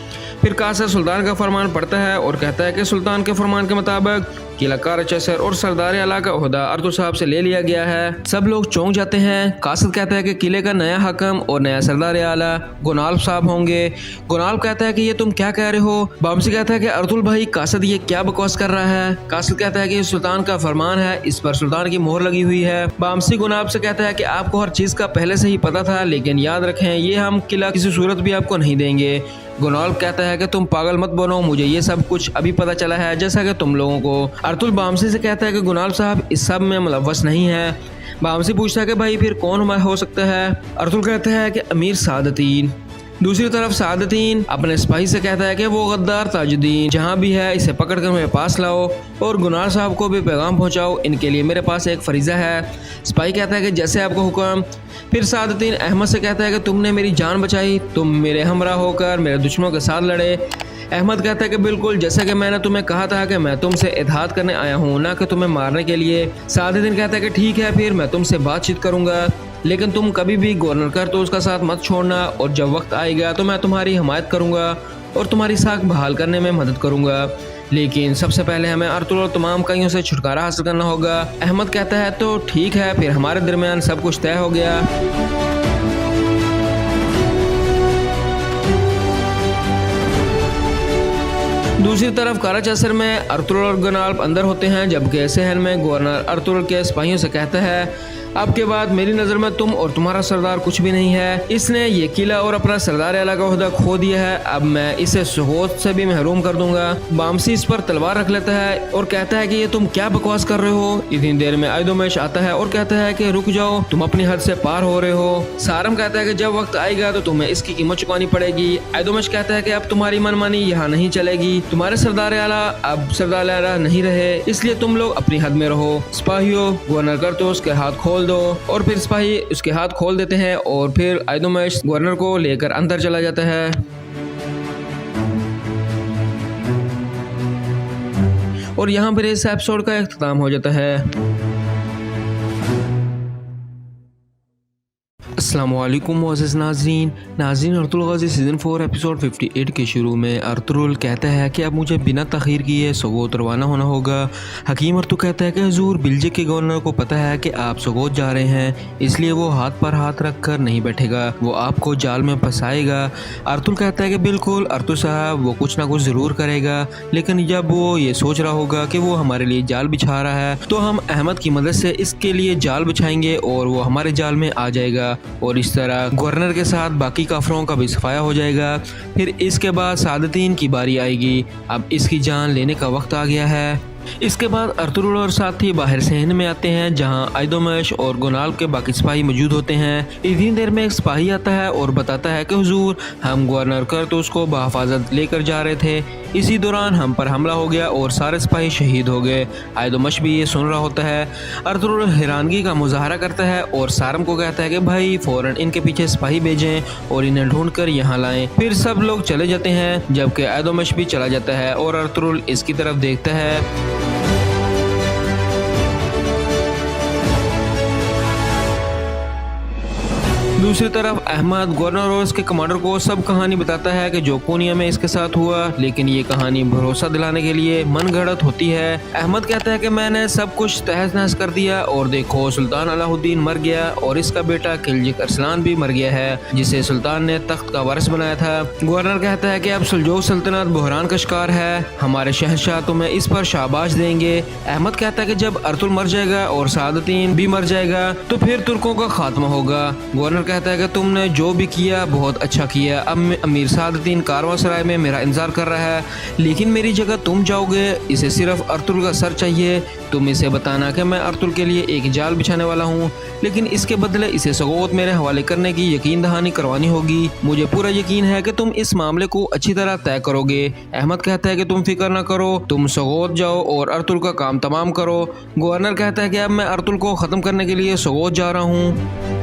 फिर कासर सुल्तान का फरमान पढ़ता है और कहता है कि सुल्तान के फरमान के मुताबिक किला कारचसर और सरदार आला का ओहदा अर्तुल साहब से ले लिया गया है। सब लोग चौंक जाते हैं। कासद कहता है कि किले का नया हकम और नया सरदार आला गुनाल साहब होंगे। गुनाल कहता है कि ये तुम क्या कह रहे हो? बामसी कहता है कि अर्तुल भाई, कासद ये क्या बकवास कर रहा है? कासद कहता है कि सुल्तान का फरमान है, इस पर सुल्तान की मोहर लगी हुई है। बामसी गुनाब से कहता है कि आपको हर चीज का पहले से ही पता था, लेकिन याद रखें ये हम किला किसी सूरत भी आपको नहीं देंगे। गुनाल कहता है कि तुम पागल मत बनो, मुझे ये सब कुछ अभी पता चला है जैसा कि तुम लोगों को। अर्तुल बामसी से कहता है कि गुनाल साहब इस सब में मुलव्वस नहीं है। बामसी पूछता है कि भाई फिर कौन हो सकता है? अर्तुल कहता है कि अमीर सादुद्दीन। दूसरी तरफ सादुद्दीन अपने सिपाही से कहता है कि वो गद्दार ताजुद्दीन जहाँ भी है इसे पकड़कर मेरे पास लाओ और गुनाल साहब को भी पैगाम पहुँचाओ, इनके लिए मेरे पास एक फरीज़ा है। सिपाही कहता है कि जैसे आपको हुक्म। फिर सादुद्दीन अहमद से कहता है कि तुमने मेरी जान बचाई, तुम मेरे हमरा होकर मेरे दुश्मनों के साथ लड़े। अहमद कहता है कि बिल्कुल, जैसा कि मैंने तुम्हें कहा था कि मैं तुमसे इत्तेहाद करने आया हूँ, ना कि तुम्हें मारने के लिए। सादुद्दीन कहता है कि ठीक है, फिर मैं तुमसे बातचीत करूँगा, लेकिन तुम कभी भी गवर्नर करतूस का साथ मत छोड़ना और जब वक्त आएगा तो मैं तुम्हारी हिमायत करूँगा और तुम्हारी साख बहाल करने में मदद करूँगा। लेकिन सबसे पहले हमें अर्तुल और तमाम कईयों से छुटकारा हासिल करना होगा। अहमद कहता है तो ठीक है, फिर हमारे दरमियान सब कुछ तय हो गया। दूसरी तरफ कराचसर में अर्तुल और गुनाल अंदर होते हैं, जबकि सहन में गवर्नर अर्तुल के सिपाहियों से कहता है अब के बाद मेरी नज़र में तुम और तुम्हारा सरदार कुछ भी नहीं है। इसने ये किला और अपना सरदार आला का ओहदा खो दिया है, अब मैं इसे सुहूलत से भी महरूम कर दूंगा। बामसी इस पर तलवार रख लेता है और कहता है कि ये तुम क्या बकवास कर रहे हो। इतनी देर में आइदुमश आता है और कहता है कि रुक जाओ, तुम अपनी हद से पार हो रहे हो। सारम कहता है कि जब वक्त आएगा तो तुम्हें इसकी कीमत चुकानी पड़ेगी। आइदुमश कहता है कि अब तुम्हारी मनमानी यहाँ नहीं चलेगी, तुम्हारे सरदार आला अब सरदार आला नहीं रहे, इसलिए तुम लोग अपनी हद में रहो। सिपाहियों, गवर्नर करतूस के हाथ खोल दो। और फिर सिपाही उसके हाथ खोल देते हैं और फिर आइदुमश गवर्नर को लेकर अंदर चला जाता है। और यहाँ पर इस एपिसोड का इख्तिताम हो जाता है। अस्सलामुअलैकुम मोअज़्ज़िज़ नाज़रीन, अर्तुल गाज़ी सीज़न 4 एपिसोड 58 के शुरू में अर्तुल कहता है कि अब मुझे बिना तख़ीर किए सोगोत रवाना होना होगा। हकीम अर्तुल कहता है कि हुज़ूर, बिल्जे के गवर्नर को पता है कि आप सोगोत जा रहे हैं, इसलिए वो हाथ पर हाथ रख कर नहीं बैठेगा, वो आपको जाल में फंसाएगा। अर्तुल कहता है कि बिल्कुल अर्तुल साहब, वो कुछ ना कुछ ज़रूर करेगा, लेकिन जब वो ये सोच रहा होगा कि वो हमारे लिए जाल बिछा रहा है तो हम अहमद की मदद से इसके लिए जाल बिछाएंगे और वो हमारे जाल में आ जाएगा और इस तरह गवर्नर के साथ बाकी काफरों का भी सफाया हो जाएगा। फिर इसके बाद सादुद्दीन की बारी आएगी। अब इसकी जान लेने का वक्त आ गया है। इसके बाद अर्तुल और साथी बाहर सहन में आते हैं, जहां आइदुमश और गुनाल के बाकी सिपाही मौजूद होते हैं। इतनी देर में एक सिपाही आता है और बताता है कि हुजूर, हम गवर्नर करतूस को बहफाजत लेकर जा रहे थे, इसी दौरान हम पर हमला हो गया और सारे सिपाही शहीद हो गए। आइदुमश भी ये सुन रहा होता है। अर्तुल हैरानगी का मुजाहरा करता है और सारम को कहता है कि भाई फौरन इनके पीछे सिपाही भेजें और इन्हें ढूंढ कर यहाँ लाएं। फिर सब लोग चले जाते हैं, जबकि आइदुमश भी चला जाता है और अर्तुल इसकी तरफ देखता है। दूसरी तरफ अहमद गवर्नर और उसके कमांडर को सब कहानी बताता है कि जो कोनिया में इसके साथ हुआ, लेकिन ये कहानी भरोसा दिलाने के लिए मनगढ़ंत होती है। अहमद कहता है कि मैंने सब कुछ तहस नहस कर दिया और देखो सुल्तान अलाउद्दीन मर गया और इसका बेटा खिलजी अरसलान भी मर गया है, जिसे सुल्तान ने तख्त का वारिस बनाया था। गवर्नर कहता है कि अब सुलजोग सल्तनत बहरान का शिकार है, हमारे शहंशाह तुम्हें इस पर शाबाश देंगे। अहमद कहता है कि जब अर्तुल मर जाएगा और सादतीन भी मर जाएगा तो फिर तुर्कों का खात्मा होगा। गवर्नर कहता है कि तुमने जो भी किया बहुत अच्छा किया। अब अमीर सादतीन कारवांसराय में मेरा इंतजार कर रहा है, लेकिन मेरी जगह तुम जाओगे। इसे सिर्फ अर्तुल का सर चाहिए। तुम इसे बताना कि मैं अर्तुल के लिए एक जाल बिछाने वाला हूँ, लेकिन इसके बदले इसे सगोत मेरे हवाले करने की यकीन दहानी करवानी होगी। मुझे पूरा यकीन है कि तुम इस मामले को अच्छी तरह तय करोगे। अहमद कहता है कि तुम फिक्र न करो, तुम सगोत जाओ और अर्तुल का काम तमाम करो। गवर्नर कहता है कि अब मैं अर्तुल को ख़त्म करने के लिए सगोत जा रहा हूँ।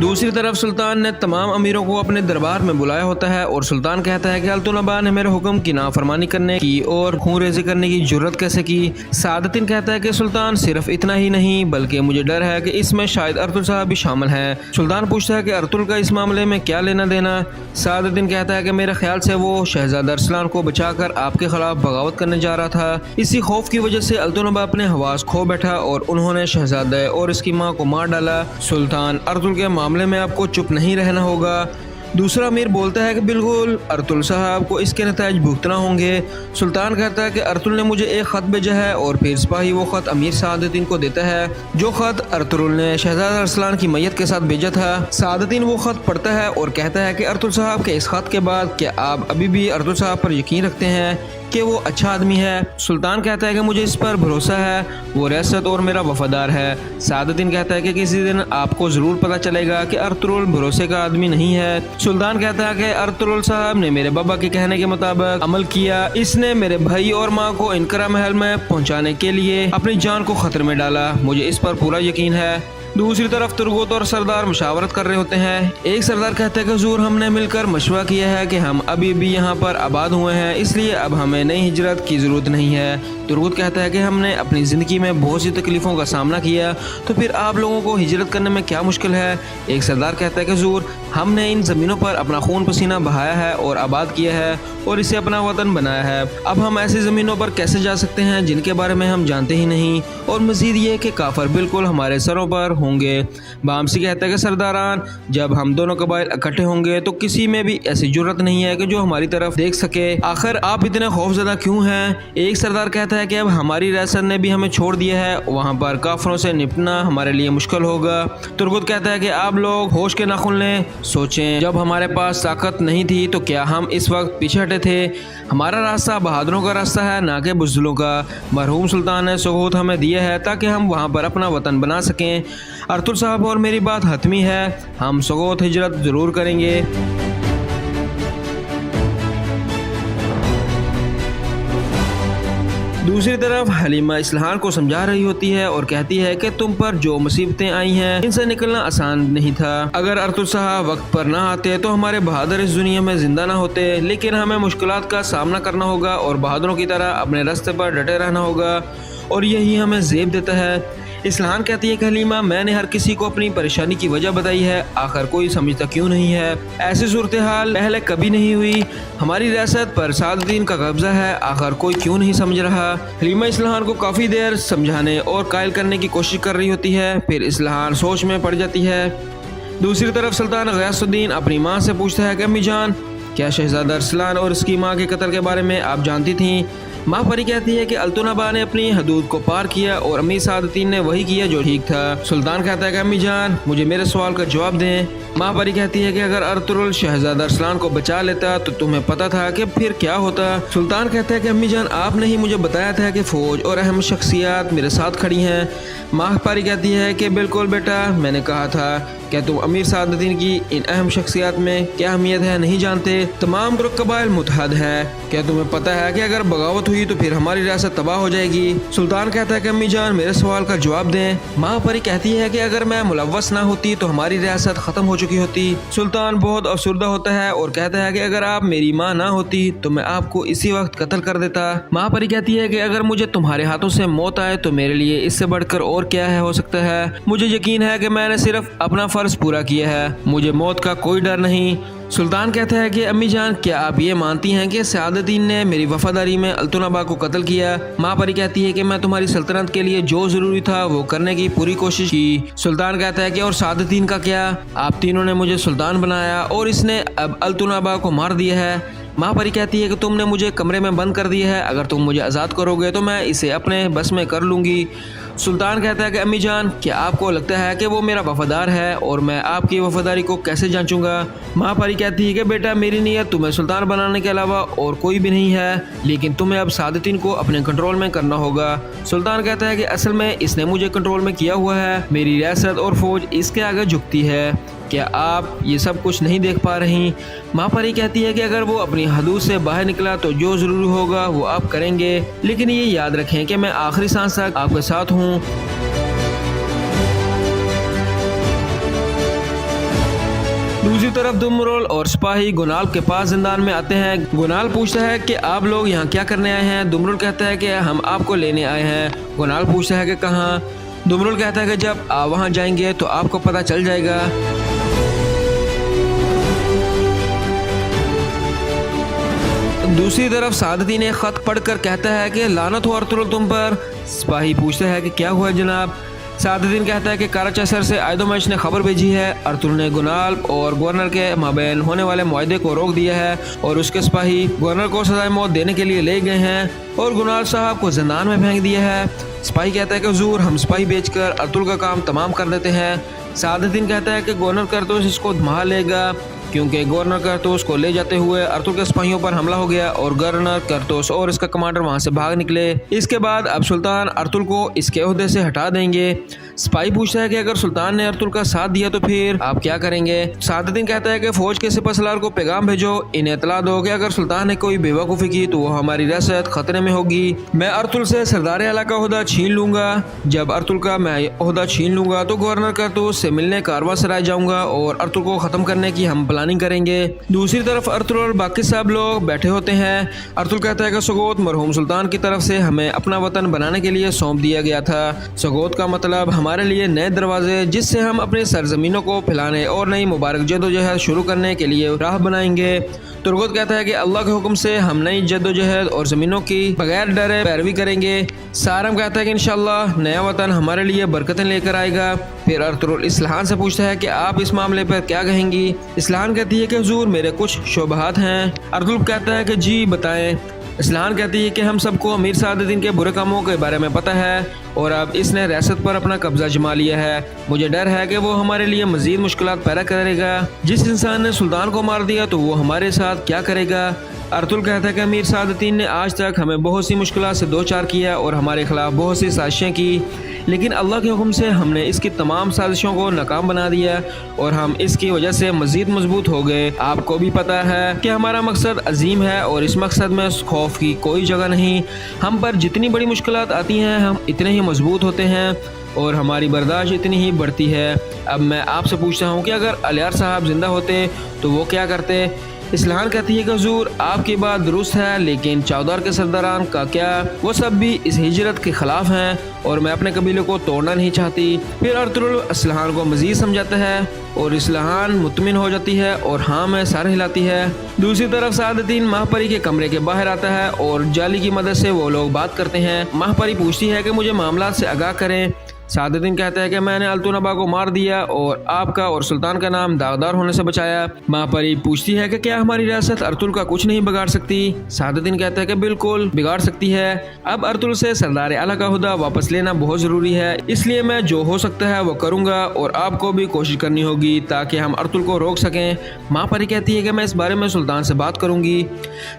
दूसरी तरफ सुल्तान ने तमाम अमीरों को अपने दरबार में बुलाया होता है और सुल्तान कहता है कि अल्तुनबा ने मेरे हुक्म की नाफरमानी करने की और खून रेज़ी करने की जुर्रत कैसे की। सादतीन कहता है कि सुल्तान सिर्फ इतना ही नहीं बल्कि मुझे डर है कि इसमें शायद अर्तुल साहब भी शामिल हैं। सुल्तान पूछता है कि अर्तुल का इस मामले में क्या लेना देना। सादतीन कहता है कि मेरे ख्याल से वो शहजादा अरसलान को बचाकर आपके खिलाफ बगावत करने जा रहा था। इसी खौफ की वजह से अल्तुनबा अपने हवास खो बैठा और उन्होंने शहजादा और इसकी माँ को मार डाला। सुल्तान अर्तुल के मामले में आपको चुप नहीं रहना होगा। दूसरा अमीर बोलता है कि बिल्कुल अर्तुल साहब को इसके नताइज भुगतना होंगे। सुल्तान कहता है कि अर्तुल ने मुझे एक ख़त भेजा है और फिर सिपाही वो ख़त अमीर सादतीन को देता है। जो ख़त अर्तुल ने शहजादा अरसलान की मैयत के साथ भेजा था। सादतीन वो ख़त पढ़ता है और कहता है कि अर्तुल साहब के इस ख़त के बाद क्या आप अभी भी अर्तुल साहब पर यकीन रखते हैं कि वो अच्छा आदमी है। सुल्तान कहता है कि मुझे इस पर भरोसा है, वो रियासत और मेरा वफादार है। सादतीन कहता है कि किसी दिन आपको ज़रूर पता चलेगा कि अर्तुल भरोसे का आदमी नहीं है। सुल्तान कहता है कि अर्तुल साहब ने मेरे बाबा के कहने के मुताबिक अमल किया। इसने मेरे भाई और माँ को इनकरा महल में पहुँचाने के लिए अपनी जान को खतरे में डाला। मुझे इस पर पूरा यकीन है। दूसरी तरफ तुर्गुत और सरदार मुशावरत कर रहे होते हैं। एक सरदार कहता है कि हुजूर हमने मिलकर मशवरा किया है कि हम अभी भी यहाँ पर आबाद हुए हैं, इसलिए अब हमें नई हिजरत की ज़रूरत नहीं है। तुर्गुत कहता है कि हमने अपनी ज़िंदगी में बहुत सी तकलीफ़ों का सामना किया, तो फिर आप लोगों को हिजरत करने में क्या मुश्किल है। एक सरदार कहता है कि हुजूर हमने इन ज़मीनों पर अपना खून पसीना बहाया है और आबाद किया है और इसे अपना वतन बनाया है। अब हम ऐसी ज़मीनों पर कैसे जा सकते हैं जिनके बारे में हम जानते ही नहीं, और मज़ीद ये कि काफिर बिल्कुल हमारे सरों पर होंगे। बामसी कहता है कि सरदारान जब हम दोनों कबाइल इकट्ठे होंगे तो किसी में भी ऐसी जुर्रत नहीं है कि जो हमारी तरफ देख सके। आखिर आप इतने खौफजदा क्यों हैं। एक सरदार कहता है कि अब हमारी रियासत ने भी हमें छोड़ दिया है, वहाँ पर काफिरों से निपटना हमारे लिए मुश्किल होगा। तुर्गुत कहता है कि आप लोग होश के नाखुन लें, सोचें जब हमारे पास ताकत नहीं थी तो क्या हम इस वक्त पीछे हटे थे। हमारा रास्ता बहादुरों का रास्ता है, ना कि बुज़दिलों का। मरहूम सुल्तान ने सबूत हमें दिया है ताकि हम वहाँ पर अपना वतन बना सकें। अर्तुल साहब और मेरी बात हतमी है, हम सगोत हिजरत ज़रूर करेंगे। दूसरी तरफ हलीमा इस्लाहान को समझा रही होती है और कहती है कि तुम पर जो मुसीबतें आई हैं इनसे निकलना आसान नहीं था। अगर अर्तुल साहब वक्त पर ना आते तो हमारे बहादुर इस दुनिया में जिंदा ना होते, लेकिन हमें मुश्किलात का सामना करना होगा और बहादुरों की तरह अपने रास्ते पर डटे रहना होगा, और यही हमें ज़ेब देता है। इस्लाहान कहती है कि हलीमा मैंने हर किसी को अपनी परेशानी की वजह बताई है, आखिर कोई समझता क्यों नहीं है। ऐसी सूरत हाल पहले कभी नहीं हुई। हमारी रियासत पर सादतीन का कब्जा है, आखिर कोई क्यों नहीं समझ रहा। हलीमा इस्लाहान को काफ़ी देर समझाने और कायल करने की कोशिश कर रही होती है, फिर इस्लाहान सोच में पड़ जाती है। दूसरी तरफ सुल्तान गयासुद्दीन अपनी माँ से पूछता है कि अम्मी जान क्या शहजादा अरसलान और उसकी माँ के कत्ल के बारे में आप जानती थीं। माँ परी कहती है कि अल्तुनबा ने अपनी हदूद को पार किया और अम्मी सादतीन ने वही किया जो ठीक था। सुल्तान कहता है कि अम्मी जान मुझे मेरे सवाल का जवाब दें। माँ परी कहती है कि अगर अर्तुगरुल शहजादा अरसलान को बचा लेता तो तुम्हें पता था कि फिर क्या होता। सुल्तान कहता है कि अम्मी जान आपने ही मुझे बताया था कि फौज और अहम शख्सियात मेरे साथ खड़ी हैं। माँ परी कहती है कि बिल्कुल बेटा, मैंने कहा था। क्या तुम अमीर सादतीन की इन अहम शख्सियात में क्या अहमियत है नहीं जानते। तमाम तुर्क कबाइल मुतहद हैं। क्या तुम्हें पता है कि अगर बगावत हुई तो फिर हमारी रियासत तबाह हो जाएगी। सुल्तान कहता है कि अम्मी जान मेरे सवाल का जवाब दें। महापरी कहती है कि अगर मैं मुलव्वस ना होती तो हमारी रियासत खत्म हो चुकी होती। सुल्तान बहुत अफसुर्दा होता है और कहता है कि अगर आप मेरी माँ ना होती तो मैं आपको इसी वक्त कत्ल कर देता। महापरी कहती है कि अगर मुझे तुम्हारे हाथों से मौत आए तो मेरे लिए इससे बढ़कर और क्या है हो सकता है। मुझे यकीन है कि मैंने सिर्फ अपना फर्ज पूरा किया है, मुझे मौत का कोई डर नहीं। सुल्तान कहता है कि अम्मी जान क्या आप ये मानती हैं कि सआदुद्दीन ने मेरी वफादारी में अल्तुनबा को कत्ल किया। महापरी कहती है कि मैं तुम्हारी सल्तनत के लिए जो जरूरी था वो करने की पूरी कोशिश की। सुल्तान कहता है कि और सआदुद्दीन का क्या, आप तीनों ने मुझे सुल्तान बनाया और इसने अब अल्तुनबा को मार दिया है। महापरी कहती है कि तुमने मुझे कमरे में बंद कर दिया है, अगर तुम मुझे आज़ाद करोगे तो मैं इसे अपने बस में कर लूँगी। सुल्तान कहता है कि अम्मी जान क्या आपको लगता है कि वो मेरा वफादार है और मैं आपकी वफादारी को कैसे जांचूंगा। महापरी कहती है कि बेटा मेरी नीयत तुम्हें सुल्तान बनाने के अलावा और कोई भी नहीं है, लेकिन तुम्हें अब सआदुद्दीन को अपने कंट्रोल में करना होगा। सुल्तान कहता है कि असल में इसने मुझे कंट्रोल में किया हुआ है, मेरी रियासत और फौज इसके आगे झुकती है, क्या आप ये सब कुछ नहीं देख पा रही। महापरी कहती है कि अगर वो अपनी हदूद से बाहर निकला तो जो जरूरी होगा वो आप करेंगे, लेकिन ये याद रखें कि मैं आखिरी सांस तक आपके साथ हूँ। दूसरी तरफ दुमरोल और सिपाही गुनाल के पास जिंदान में आते हैं। गुनाल पूछता है कि आप लोग यहाँ क्या करने आए हैं। दुमरोल कहता है कि हम आपको लेने आए हैं। गुनाल पूछता है कि कहाँ। दुमरोल कहता है कि जब आप वहाँ जाएंगे तो आपको पता चल जाएगा। दूसरी तरफ सआदुद्दीन एक खत पढ़कर कहता है कि लानत हो अर्तुगरुल तुम पर। सिपाही पूछता है कि क्या हुआ जनाब। सआदुद्दीन कहता है कि काराचसर से आयदोमश ने खबर भेजी है, अर्तुगरुल ने गुनाल और गवर्नर के माबैन होने वाले मुआहदे को रोक दिया है और उसके सिपाही गवर्नर को सजाए मौत देने के लिए ले गए हैं और गुनाल साहब को जिंदान में फेंक दिया है। सिपाही कहता है कि हुजूर हम सिपाही बेचकर अर्तुगरुल का काम तमाम कर देते हैं। सआदुद्दीन कहता है कि गवर्नर करतोस इसको धमा लेगा, क्योंकि गवर्नर करतोस को ले जाते हुए अर्तुगरुल के सिपाहियों पर हमला हो गया और गवर्नर करतोस और इसका कमांडर वहां से भाग निकले। इसके बाद अब सुल्तान अर्तुगरुल को इसके ओहदे से हटा देंगे। सिपाही पूछता है कि अगर सुल्तान ने अर्तुगरुल का साथ दिया तो फिर आप क्या करेंगे। सआदुद्दीन कहता है कि फौज के सिपहसालार को पैगाम भेजो, इन्हें इतला दो कि अगर सुल्तान ने कोई बेवकूफ़ी की तो वो हमारी रियासत खतरे में होगी। मैं अर्तुगरुल से सरदार आला का ओहदा छीन लूंगा। जब अर्तुगरुल का मैं ओहदा छीन लूंगा तो गवर्नर करतोस से मिलने कारवां सराय जाऊंगा और अर्तुगरुल को खत्म करने की हम प्लानिंग करेंगे। दूसरी तरफ अर्तुगरुल और बाकी सब लोग बैठे होते हैं। अर्तुगरुल कहता है कि सगोत मरहूम सुल्तान की तरफ से हमें अपना वतन बनाने के लिए सौंप दिया गया था। सगोत का मतलब हमारे लिए नए दरवाजे जिससे हम अपनी सरजमीनों को फैलाने और नई मुबारक जद्दोजहद शुरू करने के लिए राह बनाएंगे। तुर्गुत कहता है कि अल्लाह के हुक्म से हम नई जद्दोजहद और ज़मीनों की बगैर डरे पैरवी करेंगे। सारम कहता है कि इंशाअल्लाह नया वतन हमारे लिए बरकतें लेकर आएगा। फिर अर्तुगरुल इस्लाहान से पूछता है कि आप इस मामले पर क्या कहेंगी। इस्लाहान कहती है कि हुजूर मेरे कुछ शुबहात हैं। अर्तुगरुल कहता है कि जी बताएं। इस्लाहान कहती है कि हम सबको अमीर सआदुद्दीन के बुरे कामों के बारे में पता है और अब इसने रियासत पर अपना कब्जा जमा लिया है। मुझे डर है कि वो हमारे लिए मजीद मुश्किलात पैदा करेगा। जिस इंसान ने सुल्तान को मार दिया तो वो हमारे साथ क्या करेगा। अर्तुगरुल कहता है कि अमीर सआदुद्दीन ने आज तक हमें बहुत सी मुश्किलात से दो चार किया और हमारे खिलाफ बहुत सी साजिशें की, लेकिन अल्लाह के हुक्म से हमने इसकी तमाम साजिशों को नाकाम बना दिया और हम इसकी वजह से मजीद मजबूत हो गए। आपको भी पता है कि हमारा मकसद अजीम है और इस मकसद में खौफ की कोई जगह नहीं। हम पर जितनी बड़ी मुश्किलात आती हैं हम इतने ही मजबूत होते हैं और हमारी बर्दाश्त इतनी ही बढ़ती है। अब मैं आपसे पूछता हूँ कि अगर अलियार साहब जिंदा होते तो वो क्या करते। इस्लाहान कहती है कि हुजूर आपकी बात दुरुस्त है, लेकिन चौधार के सरदारान का क्या, वो सब भी इस हिजरत के खिलाफ हैं और मैं अपने कबीले को तोड़ना नहीं चाहती। फिर अर्तुगरुल इस्लाहान को मजीद समझाता है और इस्लाहान मुतमिन हो जाती है और हाँ में सर हिलाती है। दूसरी तरफ सआदुद्दीन महापरी के कमरे के बाहर आता है और जाली की मदद से वो लोग बात करते हैं। महापरी पूछती है कि मुझे मामला से आगाह करें। सआदुद्दीन कहता है कि मैंने अल्तुनबा को मार दिया और आपका और सुल्तान का नाम दागदार होने से बचाया। महापरी पूछती है कि क्या हमारी रियासत अर्तुगरुल का कुछ नहीं बिगाड़ सकती। सआदुद्दीन कहता है कि बिल्कुल बिगाड़ सकती है। अब अर्तुगरुल से सरदार आला का हुदा वापस लेना बहुत जरूरी है, इसलिए मैं जो हो सकता है वो करूंगा और आपको भी कोशिश करनी होगी ताकि हम अर्तुगरुल को रोक सकें। महापरी कहती है कि मैं इस बारे में सुल्तान से बात करूंगी।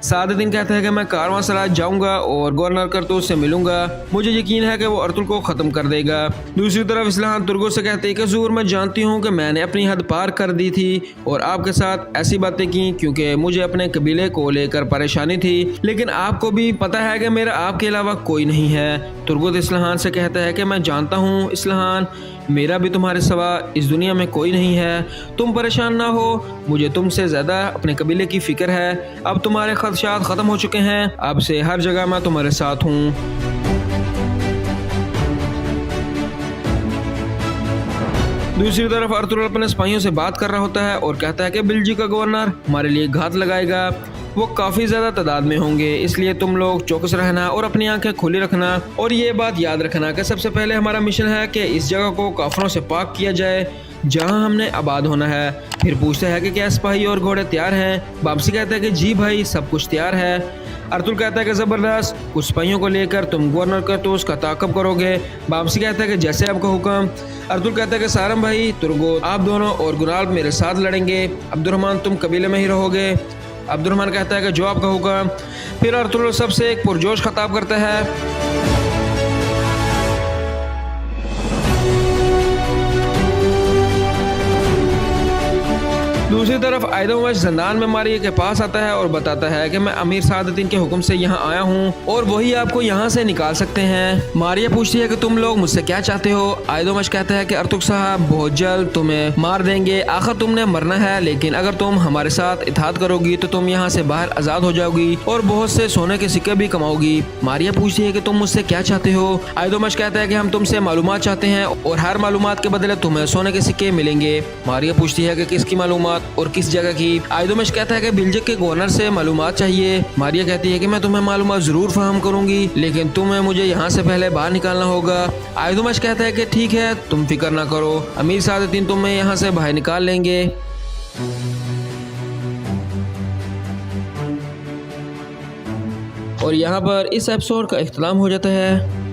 सआदुद्दीन कहता है कि मैं कारवां सराय जाऊंगा और गवर्नर करतोस से मिलूंगा। मुझे यकीन है कि वो अर्तुगरुल को खत्म कर देगा। दूसरी तरफ इस्लाहान तुर्गो से कहते हैं कि ज़रूर मैं जानती हूँ कि मैंने अपनी हद पार कर दी थी और आपके साथ ऐसी बातें की क्योंकि मुझे अपने कबीले को लेकर परेशानी थी, लेकिन आपको भी पता है कि मेरा आपके अलावा कोई नहीं है। तुर्गुत इस्लाहान से कहता है कि मैं जानता हूँ इस्लाहान, मेरा भी तुम्हारे सिवा इस दुनिया में कोई नहीं है, तुम परेशान ना हो, मुझे तुमसे ज़्यादा अपने कबीले की फ़िक्र है। अब तुम्हारे खदशात ख़त्म हो चुके हैं, अब से हर जगह मैं तुम्हारे साथ हूँ। दूसरी तरफ अर्तुगरुल अपने सिपाहियों से बात कर रहा होता है और कहता है कि बिल्जी का गवर्नर हमारे लिए घात लगाएगा, वो काफ़ी ज़्यादा तादाद में होंगे, इसलिए तुम लोग चौकस रहना और अपनी आंखें खुली रखना। और ये बात याद रखना कि सबसे पहले हमारा मिशन है कि इस जगह को काफिरों से पाक किया जाए जहां हमने आबाद होना है। फिर पूछता है कि क्या सिपाही और घोड़े तैयार हैं? वापसी कहता है कि जी भाई, सब कुछ तैयार है। अर्तुल कहता है कि ज़बरदस्त, कुछ सिपाहियों को लेकर तुम गवर्नर करतूस का ताक़ब करोगे। वापसी कहता है कि जैसे आपका हुक्म। अर्तुल कहता है कि सारम भाई, तुर्गो, आप दोनों और गुनाल मेरे साथ लड़ेंगे। अब्दुर्रहमान, तुम कबीले में ही रहोगे। अब्दुर्रहमान कहता है कि जो आपका हुक्म। फिर अर्तुल सबसे एक पुरजोश खिताब करता है। दूसरी तरफ आयदोमश ज़ंदान में मारिया के पास आता है और बताता है कि मैं अमीर सादतीन के हुक्म से यहाँ आया हूँ और वही आपको यहाँ से निकाल सकते हैं। मारिया पूछती है कि तुम लोग मुझसे क्या चाहते हो? आयदोमश कहता है कि अर्तुग साहब, बहुत जल्द तुम्हें मार देंगे, आखिर तुमने मरना है, लेकिन अगर तुम हमारे साथ इताअत करोगी तो तुम यहाँ से बाहर आज़ाद हो जाओगी और बहुत से सोने के सिक्के भी कमाओगी। मारिया पूछती है कि तुम मुझसे क्या चाहते हो? आयदोमश कहता है कि हम तुमसे मालूमात चाहते हैं और हर मालूमात के बदले तुम्हें सोने के सिक्के मिलेंगे। मारिया पूछती है कि किसकी मालूमात और किस जगह की? आयदोमश कहता है कि बिल्जिक के गवर्नर से मालूमात चाहिए। मारिया कहती है कि मैं तुम्हें मालूमात जरूर फराहम करूंगी, लेकिन तुम्हें मुझे यहाँ से पहले बाहर निकालना होगा। आयदोमश कहता है कि ठीक है, तुम फिक्र ना करो, अमीर सादतीन तुम्हें यहाँ से बाहर निकाल लेंगे। और यहाँ पर इस एपिसोड का इख्तिताम हो जाता है।